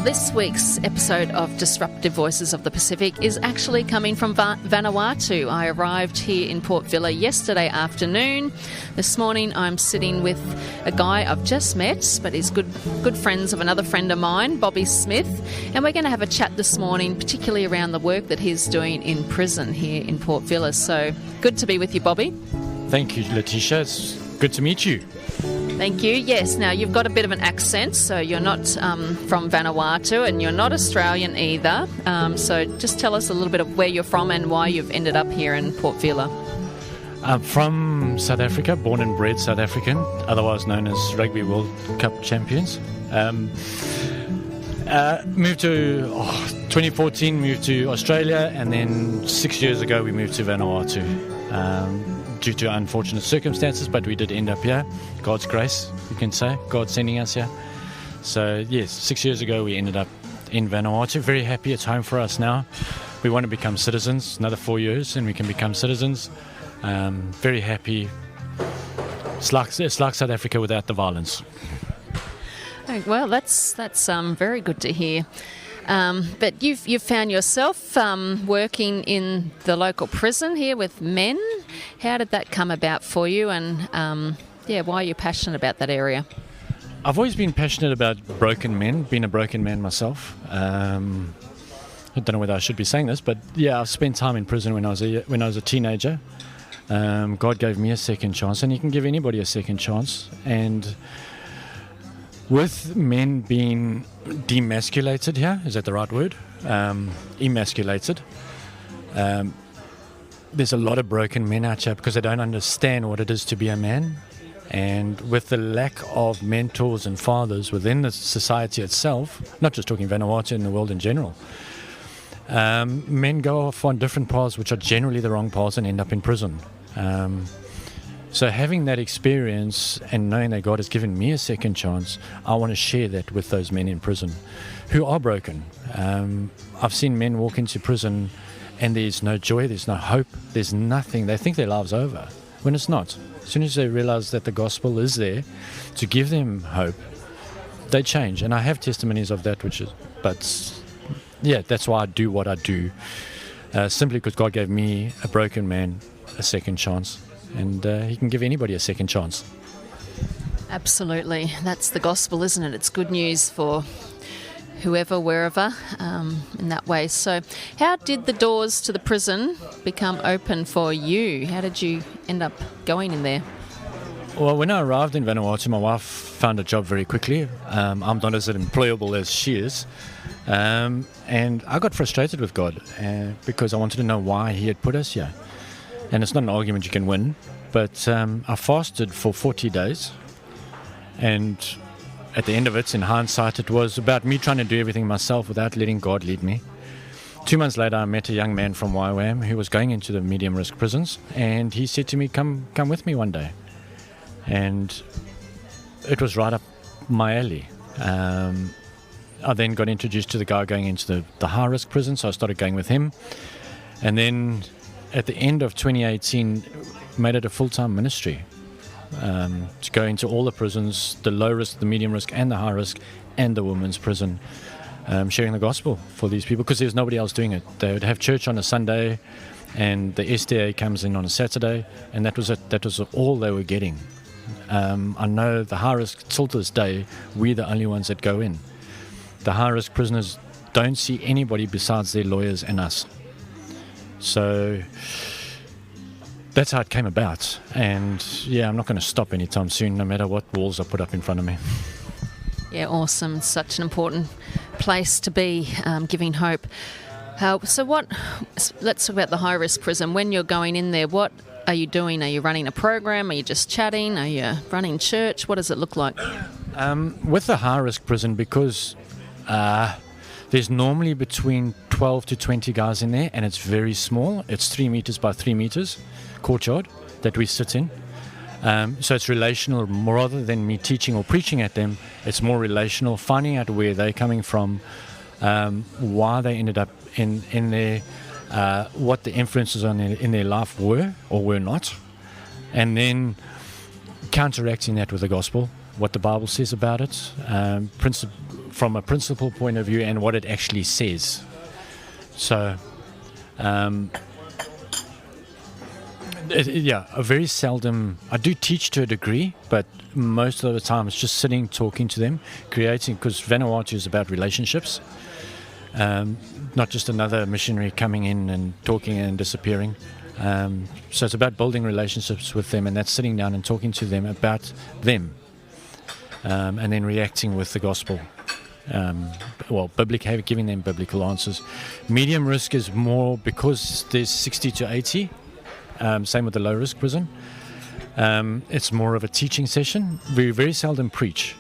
this week's episode of Disruptive Voices of the Pacific is actually coming from Vanuatu. I arrived here in Port Vila yesterday afternoon. This morning I'm sitting with a guy I've just met, but he's good friends of another friend of mine, Bobby Smith, and we're going to have a chat this morning, particularly around the work that he's doing in prison here in Port Vila. So good to be with you, Bobby. Thank you, Letitia. It's good to meet you. Thank you. Yes, now you've got a bit of an accent, so you're not from Vanuatu and you're not Australian either. So just tell us a little bit of where you're from and why you've ended up here in Port Vila. I'm from South Africa, born and bred South African, otherwise known as Rugby World Cup champions. Moved to 2014, moved to Australia, and then 6 years ago we moved to Vanuatu. Due to unfortunate circumstances, but we did end up here. God's grace, you can say. God sending us here. So, yes, 6 years ago we ended up in Vanuatu. Very happy it's home for us now. We want to become citizens. Another 4 years and we can become citizens. Very happy. It's like South Africa without the violence. Well, that's very good to hear. But you've found yourself working in the local prison here with men. How did that come about for you, and why are you passionate about that area? I've always been passionate about broken men, being a broken man myself. I don't know whether I should be saying this, but yeah, I've spent time in prison when I was a teenager. God gave me a second chance, and He can give anybody a second chance. And with men being demasculated here, is that the right word? Emasculated. There's a lot of broken men out here because they don't understand what it is to be a man. And with the lack of mentors and fathers within the society itself, not just talking Vanuatu, in the world in general, men go off on different paths which are generally the wrong paths and end up in prison. So having that experience and knowing that God has given me a second chance, I want to share that with those men in prison who are broken. I've seen men walk into prison and there's no joy, there's no hope, there's nothing. They think their life's over when it's not. As soon as they realize that the gospel is there to give them hope, they change. And I have testimonies of that, that's why I do what I do. Simply because God gave me, a broken man, a second chance. And He can give anybody a second chance. Absolutely. That's the gospel, isn't it? It's good news for whoever, wherever, in that way. So how did the doors to the prison become open for you? How did you end up going in there? Well, when I arrived in Vanuatu, my wife found a job very quickly. I'm not as employable as she is. And I got frustrated with God because I wanted to know why He had put us here. And it's not an argument you can win, but I fasted for 40 days, and at the end of it, in hindsight, it was about me trying to do everything myself without letting God lead me. 2 months later, I met a young man from YWAM who was going into the medium-risk prisons, and he said to me, come with me one day. And it was right up my alley. I then got introduced to the guy going into the high-risk prison, so I started going with him. And then at the end of 2018, made it a full-time ministry to go into all the prisons, the low risk, the medium risk, and the high risk, and the women's prison, sharing the gospel for these people because there's nobody else doing it. They would have church on a Sunday, and the SDA comes in on a Saturday, and that was it. That was all they were getting. I know the high risk, till to this day, we're the only ones that go in. The high risk prisoners don't see anybody besides their lawyers and us. So that's how it came about. And yeah, I'm not going to stop anytime soon, no matter what walls are put up in front of me. Yeah, awesome. Such an important place to be, giving hope. Let's talk about the high-risk prison. When you're going in there, what are you doing? Are you running a program? Are you just chatting? Are you running church? What does it look like? With the high-risk prison, because there's normally between 12 to 20 guys in there, and it's very small. It's 3 meters by 3 meters courtyard that we sit in. So it's relational rather than me teaching or preaching at them. It's more relational, finding out where they're coming from, why they ended up in there, what the influences in their life were or were not, and then counteracting that with the gospel, what the Bible says about it, from a principle point of view and what it actually says. So, very seldom. I do teach to a degree, but most of the time it's just sitting, talking to them, creating, because Vanuatu is about relationships, not just another missionary coming in and talking and disappearing. So it's about building relationships with them, and that's sitting down and talking to them about them, and then reacting with the gospel. Giving them biblical answers. Medium risk is more because there's 60 to 80. Same with the low risk prison. It's more of a teaching session. We very seldom preach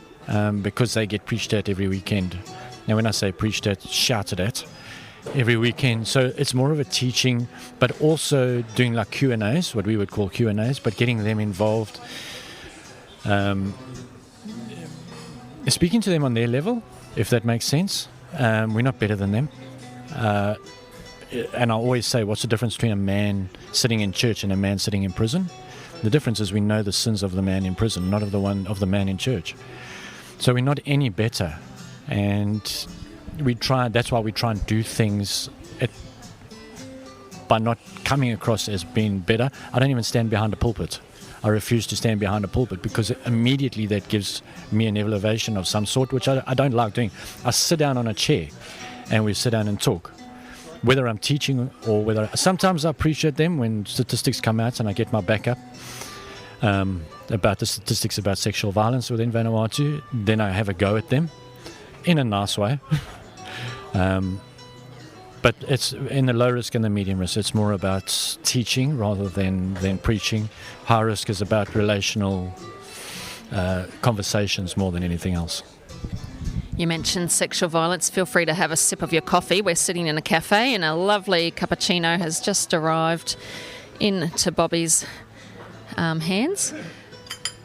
because they get preached at every weekend. Now, when I say preached at, shouted at every weekend. So it's more of a teaching, but also doing like Q&As, what we would call Q&As, but getting them involved, speaking to them on their level, if that makes sense. We're not better than them. And I always say, what's the difference between a man sitting in church and a man sitting in prison? The difference is we know the sins of the man in prison, not of the man in church. So we're not any better. And that's why we try and do things by not coming across as being better. I don't even stand behind a pulpit. I refuse to stand behind a pulpit because immediately that gives me an elevation of some sort, which I don't like doing. I sit down on a chair and we sit down and talk. Whether I'm teaching or sometimes I preach at them when statistics come out and I get my backup about the statistics about sexual violence within Vanuatu, then I have a go at them in a nice way. But it's in the low risk and the medium risk, it's more about teaching rather than preaching. High risk is about relational conversations more than anything else. You mentioned sexual violence. Feel free to have a sip of your coffee. We're sitting in a cafe and a lovely cappuccino has just arrived into Bobby's hands.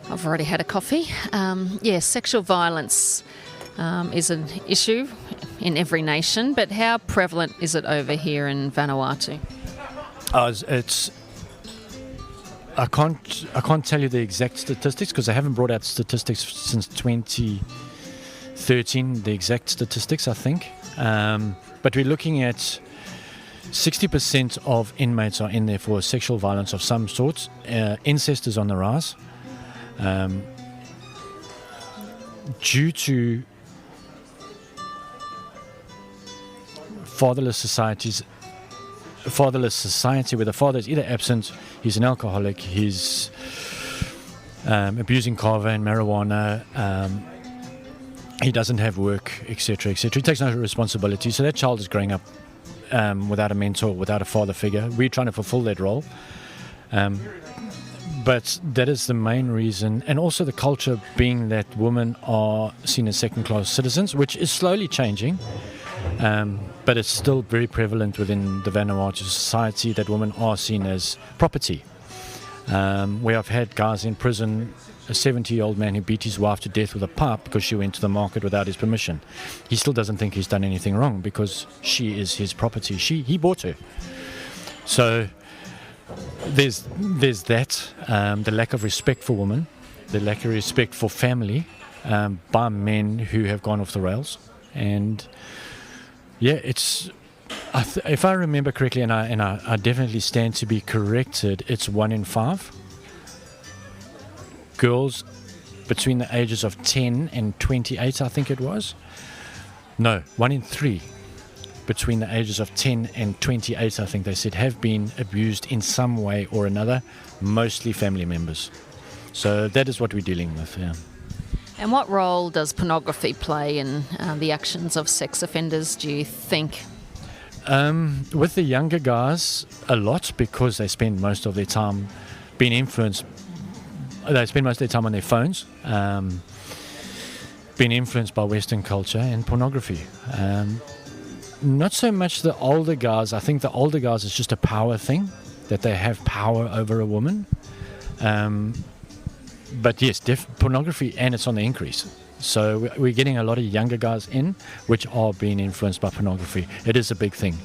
I've already had a coffee. Sexual violence is an issue in every nation, but how prevalent is it over here in Vanuatu? I can't tell you the exact statistics because I haven't brought out statistics since 2013, the exact statistics, I think. But we're looking at 60% of inmates are in there for sexual violence of some sort. Incest is on the rise. Due to fatherless society where the father is either absent, he's an alcoholic, he's abusing kava and marijuana, he doesn't have work, etc., etc. He takes no responsibility. So that child is growing up without a mentor, without a father figure. We're trying to fulfill that role. But that is the main reason. And also the culture being that women are seen as second-class citizens, which is slowly changing. But it's still very prevalent within the Vanuatu society that women are seen as property. We have had guys in prison, a 70-year-old man who beat his wife to death with a pipe because she went to the market without his permission. He still doesn't think he's done anything wrong because she is his property. He bought her. So there's that, the lack of respect for women, the lack of respect for family by men who have gone off the rails. And yeah, if I remember correctly, and I definitely stand to be corrected, it's 1 in 5 girls between the ages of 10 and 28, I think it was. No, 1 in 3 between the ages of 10 and 28, I think they said, have been abused in some way or another, mostly family members. So that is what we're dealing with, yeah. And what role does pornography play in the actions of sex offenders, do you think? With the younger guys, a lot, because they spend most of their time being influenced. They spend most of their time on their phones, being influenced by Western culture and pornography. Not so much the older guys. I think the older guys is just a power thing, that they have power over a woman. But yes, pornography, and it's on the increase. So we're getting a lot of younger guys in, which are being influenced by pornography. It is a big thing.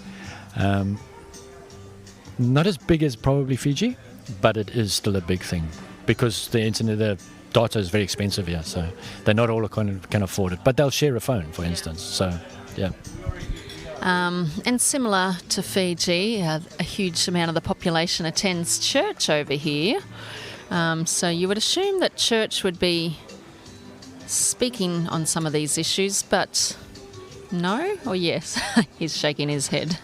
Not as big as probably Fiji, but it is still a big thing because the internet, the data is very expensive here, so they're not all can afford it. But they'll share a phone, for instance. So, yeah. And similar to Fiji, a huge amount of the population attends church over here. So you would assume that church would be speaking on some of these issues, but no or yes? He's shaking his head.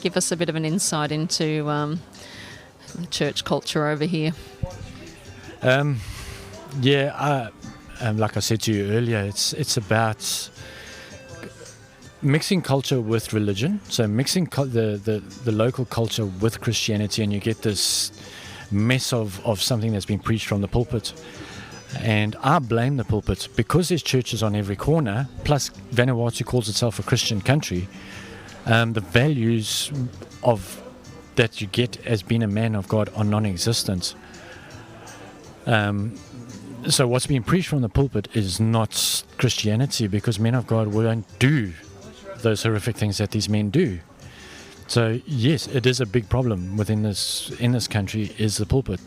Give us a bit of an insight into church culture over here. Like I said to you earlier, it's about mixing culture with religion. So mixing the local culture with Christianity, and you get this mess of something that's been preached from the pulpit. And I blame the pulpit because there's churches on every corner, plus Vanuatu calls itself a Christian country. The values of that you get as being a man of God are non-existent. So what's being preached from the pulpit is not Christianity, because men of God won't do those horrific things that these men do. So yes, it is a big problem in this country, is the pulpit.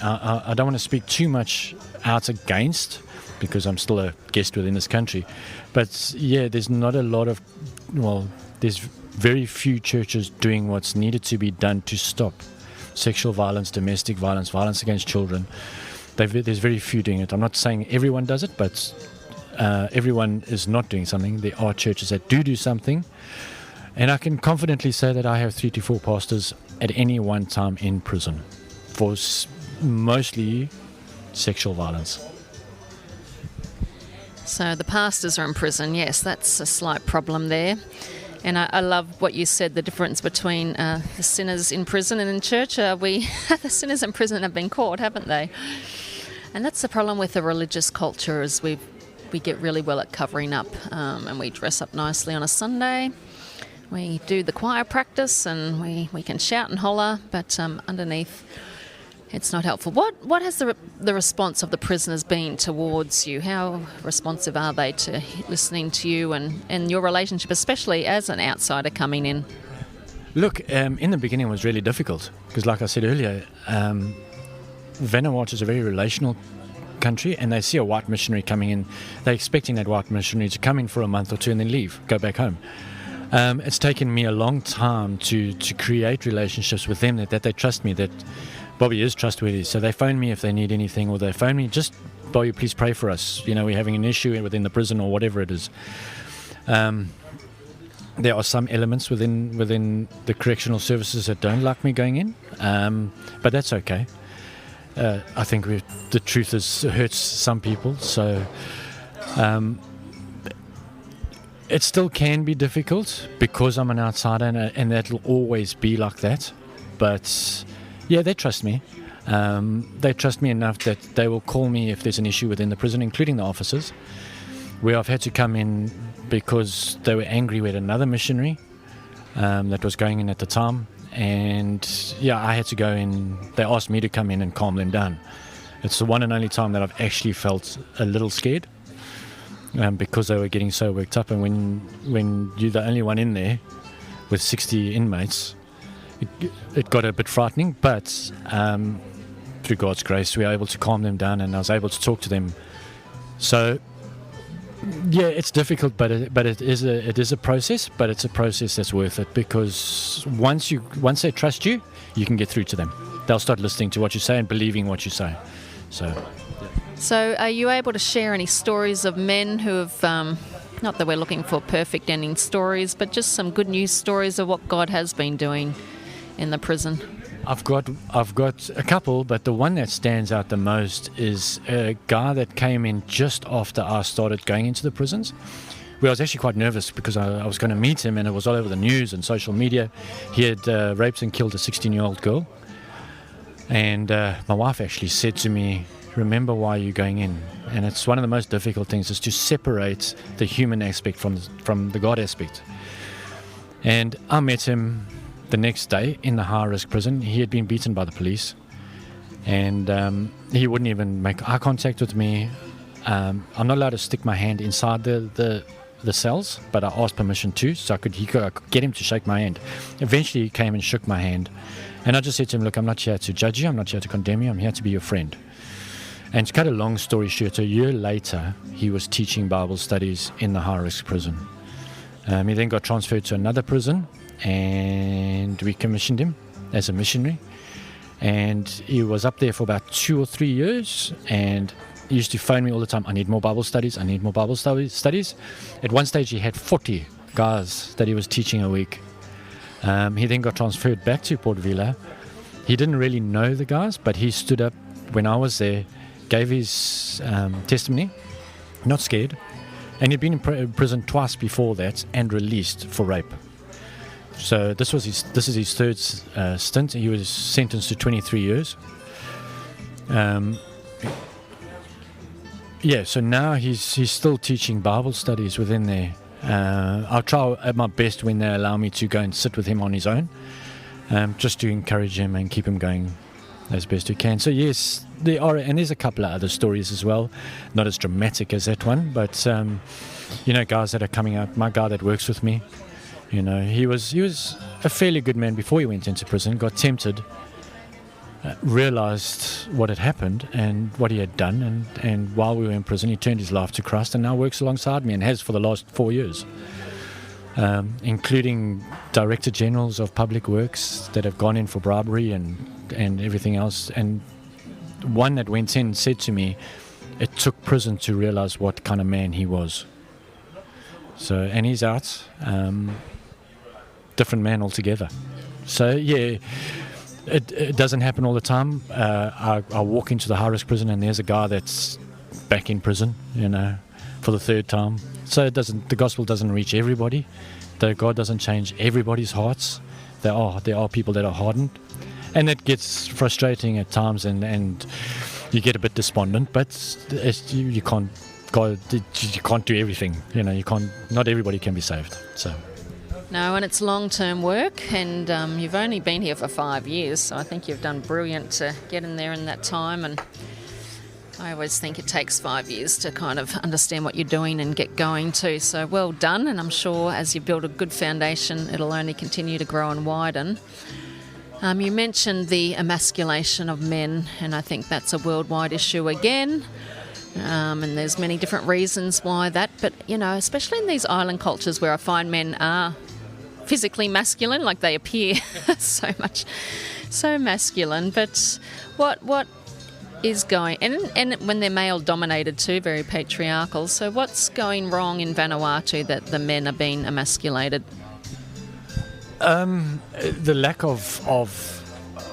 I don't want to speak too much out against, because I'm still a guest within this country, but yeah, there's not a lot of, there's very few churches doing what's needed to be done to stop sexual violence, domestic violence, violence against children. There's very few doing it. I'm not saying everyone does it, but everyone is not doing something. There are churches that do something, and I can confidently say that I have 3 to 4 pastors at any one time in prison for mostly sexual violence. So the pastors are in prison. Yes, that's a slight problem there. And I love what you said, the difference between the sinners in prison and in church. The sinners in prison have been caught, haven't they? And that's the problem with the religious culture, is we get really well at covering up, and we dress up nicely on a Sunday. We do the choir practice, and we can shout and holler, but underneath it's not helpful. What has the response of the prisoners been towards you? How responsive are they to listening to you and your relationship, especially as an outsider coming in? Look, in the beginning it was really difficult, because like I said earlier, Vanuatu is a very relational country, and they see a white missionary coming in. They're expecting that white missionary to come in for a month or two and then leave, go back home. It's taken me a long time to create relationships with them, that they trust me, that Bobby is trustworthy. So they phone me if they need anything, or they phone me, just, Bobby, please pray for us. We're having an issue within the prison or whatever it is. There are some elements within the correctional services that don't like me going in, but that's okay. I think the truth hurts some people, so it still can be difficult because I'm an outsider, and that'll always be like that. But yeah, they trust me. They trust me enough that they will call me if there's an issue within the prison, including the officers, where I've had to come in because they were angry with another missionary that was going in at the time. And yeah, I had to go in. They asked me to come in and calm them down. It's the one and only time that I've actually felt a little scared, because they were getting so worked up. And when you're the only one in there with 60 inmates, it got a bit frightening. But through God's grace, we were able to calm them down, and I was able to talk to them. So yeah, it's difficult, but it is a process. But it's a process that's worth it, because once they trust you, you can get through to them. They'll start listening to what you say and believing what you say. So are you able to share any stories of men who have, not that we're looking for perfect ending stories, but just some good news stories of what God has been doing in the prison? I've got a couple, but the one that stands out the most is a guy that came in just after I started going into the prisons, where I was actually quite nervous because I was going to meet him, and it was all over the news and social media. He had raped and killed a 16-year-old girl, and my wife actually said to me, remember why you're going in. And it's one of the most difficult things, is to separate the human aspect from the God aspect. And I met him the next day in the high-risk prison. He had been beaten by the police, and he wouldn't even make eye contact with me. I'm not allowed to stick my hand inside the cells, but I asked permission to, so I could get him to shake my hand. Eventually he came and shook my hand, and I just said to him, look, I'm not here to judge you, I'm not here to condemn you, I'm here to be your friend. And to cut a long story short, a year later, he was teaching Bible studies in the high-risk prison. He then got transferred to another prison, and we commissioned him as a missionary. And he was up there for about 2 or 3 years, and he used to phone me all the time, I need more Bible studies, I need more Bible studies. At one stage, he had 40 guys that he was teaching a week. He then got transferred back to Port Vila. He didn't really know the guys, but he stood up when I was there, gave his testimony, not scared, and he'd been in prison twice before that and released for rape. So this is his third stint. He was sentenced to 23 years. So now he's still teaching Bible studies within there. I'll try at my best when they allow me to go and sit with him on his own, just to encourage him and keep him going as best we can. So yes, there are, and there's a couple of other stories as well, not as dramatic as that one, but guys that are coming out. My guy that works with me, he was a fairly good man before he went into prison, got tempted, realized what had happened and what he had done, and while we were in prison, he turned his life to Christ and now works alongside me and has for the last 4 years, including director generals of public works that have gone in for bribery and everything else. And one that went in said to me, it took prison to realize what kind of man he was. So, and he's out, different man altogether. So yeah, it doesn't happen all the time. I walk into the high-risk prison and there's a guy that's back in prison, for the third time. So the gospel doesn't reach everybody. God doesn't change everybody's hearts. There are people that are hardened, and it gets frustrating at times, and you get a bit despondent. But you can't do everything. Not everybody can be saved. So. No, and it's long-term work, and you've only been here for 5 years, so I think you've done brilliant to get in there in that time. And I always think it takes 5 years to kind of understand what you're doing and get going too. So well done, and I'm sure as you build a good foundation, it'll only continue to grow and widen. You mentioned the emasculation of men, and I think that's a worldwide issue again. And there's many different reasons why that, but especially in these island cultures where I find men are physically masculine, like they appear so masculine. But what is going, and when they're male dominated too, very patriarchal. So what's going wrong in Vanuatu that the men are being emasculated? The lack of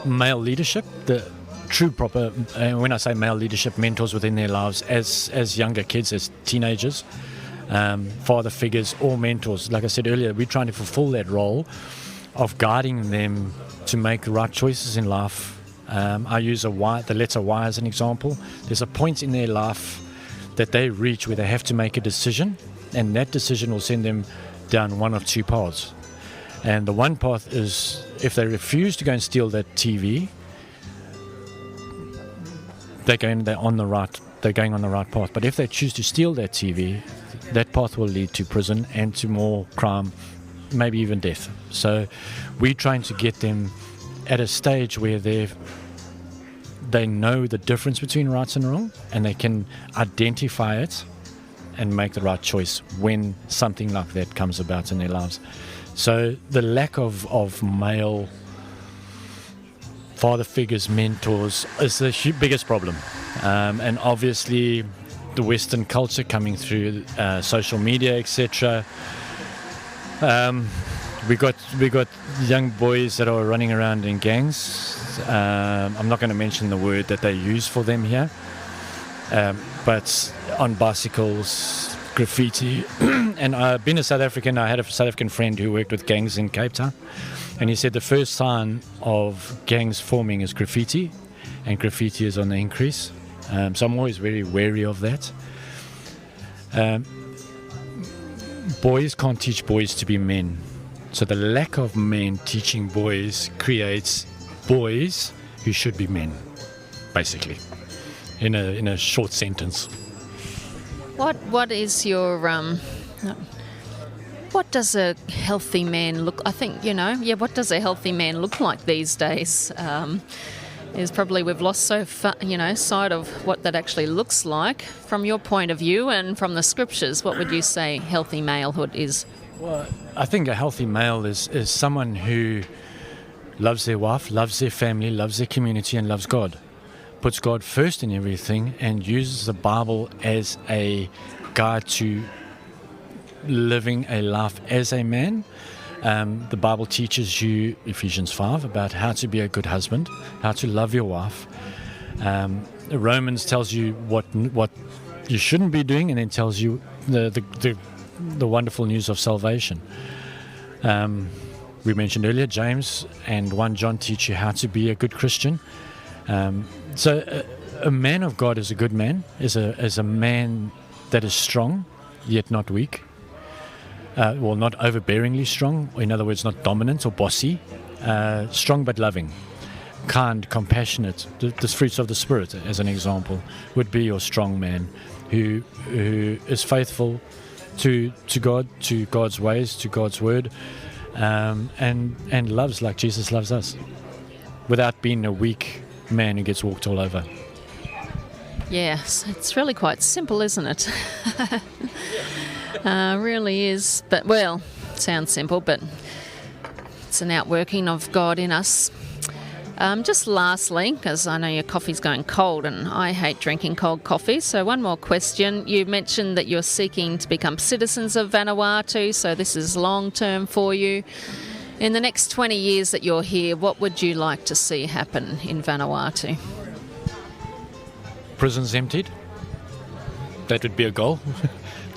male leadership, the true proper, when I say male leadership, mentors within their lives as younger kids, as teenagers, father figures or mentors. Like I said earlier, we're trying to fulfill that role of guiding them to make the right choices in life. I use the letter Y as an example. There's a point in their life that they reach where they have to make a decision, and that decision will send them down one of two paths. And the one path is, if they refuse to go and steal that TV, they're going on the right path. But if they choose to steal that TV, that path will lead to prison and to more crime, maybe even death. So we're trying to get them at a stage where they know the difference between right and wrong, and they can identify it and make the right choice when something like that comes about in their lives. So the lack of male father figures, mentors, is the biggest problem. And obviously the Western culture coming through social media, etc. We got young boys that are running around in gangs. I'm not going to mention the word that they use for them here, but on bicycles, graffiti. And being a South African, I had a South African friend who worked with gangs in Cape Town, and he said the first sign of gangs forming is graffiti, and graffiti is on the increase. So I'm always very wary of that. Boys can't teach boys to be men. So the lack of men teaching boys creates boys who should be men, basically, in a short sentence. What is your what does a healthy man look? I think what does a healthy man look like these days? is probably we've lost sight of what that actually looks like. From your point of view and from the scriptures, what would you say healthy malehood is? Well, I think a healthy male is someone who loves their wife, loves their family, loves their community, and loves God. Puts God first in everything and uses the Bible as a guide to living a life as a man. The Bible teaches you, Ephesians 5, about how to be a good husband, how to love your wife. Romans tells you what you shouldn't be doing, and then tells you the wonderful news of salvation. We mentioned earlier, James and 1 John teach you how to be a good Christian. So a man of God is a good man, is a man that is strong, yet not weak. Not overbearingly strong, in other words, not dominant or bossy. Strong but loving, kind, compassionate. The fruits of the Spirit, as an example, would be your strong man who is faithful to God, to God's ways, to God's word, and loves like Jesus loves us, without being a weak man who gets walked all over. Yes, it's really quite simple, isn't it? Really is. But, well, it sounds simple, but it's an outworking of God in us. Just lastly, because I know your coffee's going cold and I hate drinking cold coffee, so one more question. You mentioned that you're seeking to become citizens of Vanuatu, so this is long-term for you. In the next 20 years that you're here, what would you like to see happen in Vanuatu? Prisons emptied. That would be a goal,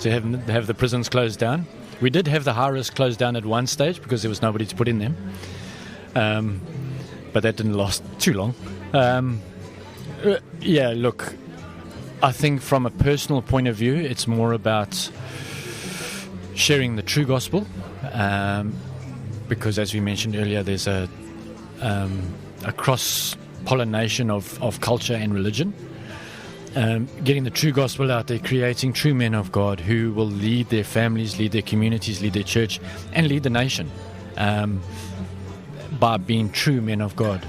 to have the prisons closed down. We did have the high risk closed down at one stage because there was nobody to put in them. But that didn't last too long. Look, I think from a personal point of view, it's more about sharing the true gospel, because as we mentioned earlier, there's a cross-pollination of culture and religion. Getting the true gospel out there, creating true men of God who will lead their families, lead their communities, lead their church, and lead the nation. By being true men of God.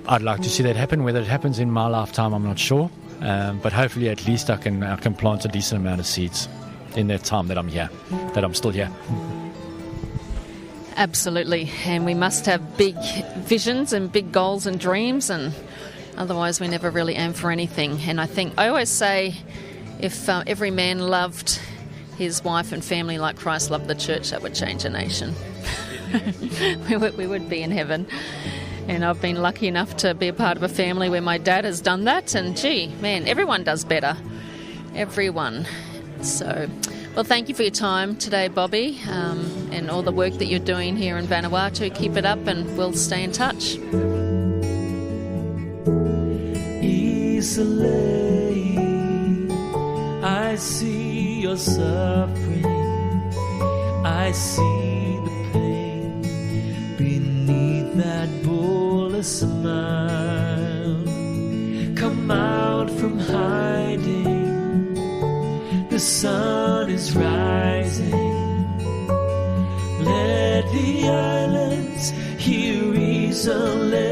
I'd like to see that happen. Whether it happens in my lifetime, I'm not sure. But hopefully at least I can plant a decent amount of seeds in that time that I'm here, that I'm still here. Absolutely. And we must have big visions and big goals and dreams, and otherwise we never really aim for anything. And I always say, if every man loved his wife and family like Christ loved the church, that would change a nation. we would be in heaven. And I've been lucky enough to be a part of a family where my dad has done that, and everyone does better. Everyone. So, well, thank you for your time today, Bobby, and all the work that you're doing here in Vanuatu. Keep it up and we'll stay in touch. Easily, I see your suffering, I see the pain beneath that bullish smile. Come out from hiding, the sun is rising. Let the islands hear reason.